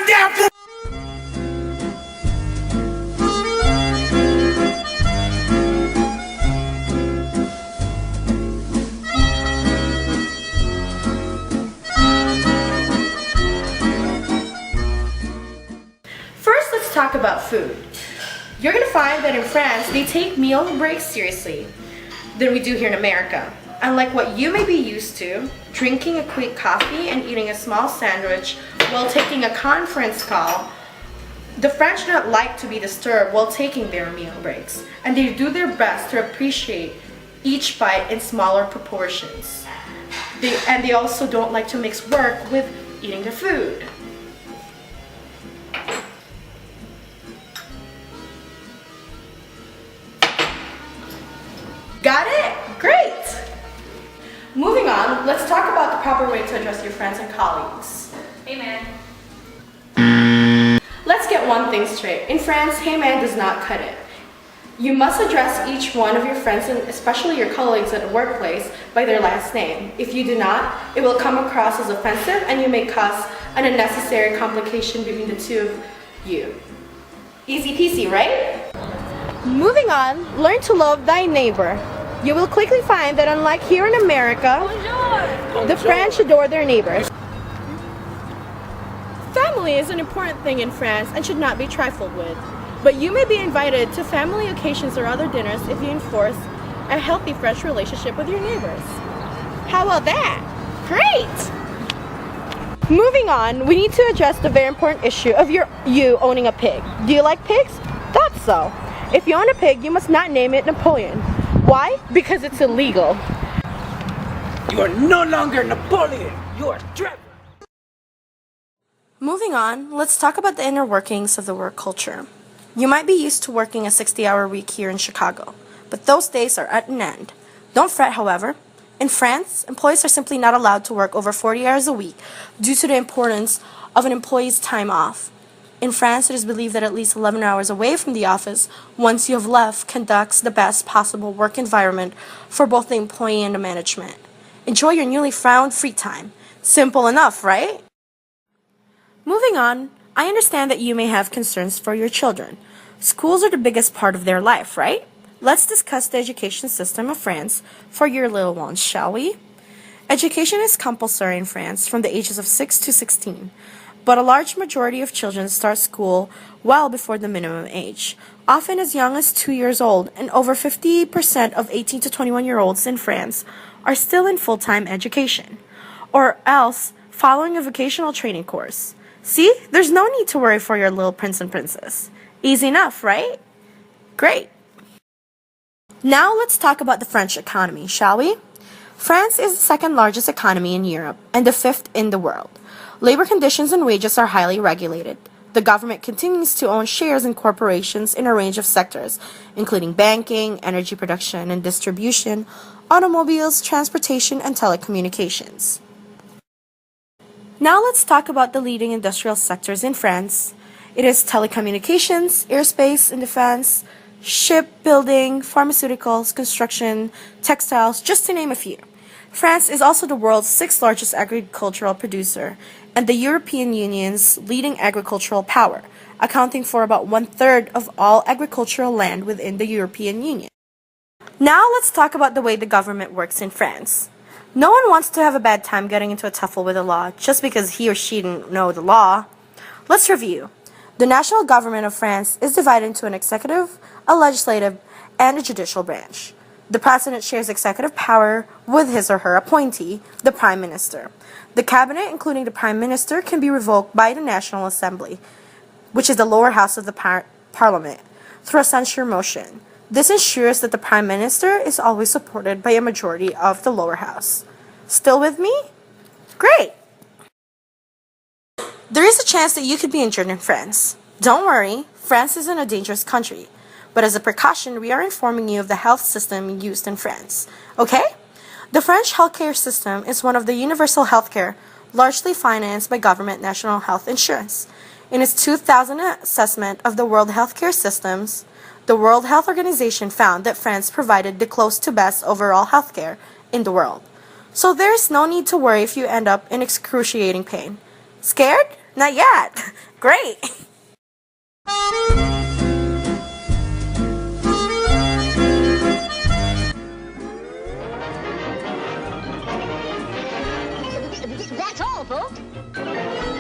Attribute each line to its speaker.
Speaker 1: down for.
Speaker 2: First, let's talk about food. You're gonna find that in France, they take meal breaks seriously than we do here in America. Unlike what you may be used to, drinking a quick coffee and eating a small sandwich while taking a conference call, the French do not like to be disturbed while taking their meal breaks, and they do their best to appreciate each bite in smaller proportions. They also don't like to mix work with eating their food. Got it? Great! Moving on, let's talk about the proper way to address your friends and colleagues.
Speaker 3: Hey man.
Speaker 2: Let's get one thing straight. In France, hey man does not cut it. You must address each one of your friends, and especially your colleagues at the workplace, by their last name. If you do not, it will come across as offensive and you may cause an unnecessary complication between the two of you. Easy peasy, right? Moving on, learn to love thy neighbor. You will quickly find that unlike here in America, the French adore their neighbors. Family is an important thing in France and should not be trifled with. But you may be invited to family occasions or other dinners if you enforce a healthy French relationship with your neighbors. How about that? Great! Moving on, we need to address the very important issue of you owning a pig. Do you like pigs? Thought so. If you own a pig, you must not name it Napoleon. Why? Because it's illegal.
Speaker 1: You are no longer Napoleon. You are Trevor.
Speaker 2: Moving on, let's talk about the inner workings of the work culture. You might be used to working a 60-hour week here in Chicago, but those days are at an end. Don't fret, however. In France, employees are simply not allowed to work over 40 hours a week due to the importance of an employee's time off. In France, it is believed that at least 11 hours away from the office, once you have left, conducts the best possible work environment for both the employee and the management. Enjoy your newly found free time. Simple enough, right? Moving on, I understand that you may have concerns for your children. Schools are the biggest part of their life, right? Let's discuss the education system of France for your little ones, shall we? Education is compulsory in France from the ages of 6 to 16. But a large majority of children start school well before the minimum age, often as young as 2 years old, and over 50% of 18 to 21-year-olds in France are still in full-time education, or else following a vocational training course. See, there's no need to worry for your little prince and princess. Easy enough, right? Great. Now let's talk about the French economy, shall we? France is the second largest economy in Europe and the fifth in the world. Labor conditions and wages are highly regulated. The government continues to own shares in corporations in a range of sectors, including banking, energy production and distribution, automobiles, transportation, and telecommunications. Now let's talk about the leading industrial sectors in France. It is telecommunications, aerospace and defense, shipbuilding, pharmaceuticals, construction, textiles, just to name a few. France is also the world's sixth largest agricultural producer and the European Union's leading agricultural power, accounting for about 1/3 of all agricultural land within the European Union. Now let's talk about the way the government works in France. No one wants to have a bad time getting into a tussle with the law just because he or she didn't know the law. Let's review. The national government of France is divided into an executive, a legislative, and a judicial branch. The president shares executive power with his or her appointee, the prime minister. The cabinet, including the prime minister, can be revoked by the National Assembly, which is the lower house of the parliament, through a censure motion. This ensures that the prime minister is always supported by a majority of the lower house. Still with me? Great! There is a chance that you could be injured in France. Don't worry, France isn't a dangerous country. But as a precaution, we are informing you of the health system used in France. Okay? The French healthcare system is one of the universal healthcare, largely financed by government national health insurance. In its 2000 assessment of the world healthcare systems, the World Health Organization found that France provided the close to best overall healthcare in the world. So there is no need to worry if you end up in excruciating pain. Scared? Not yet. Great.
Speaker 3: That's all, folks.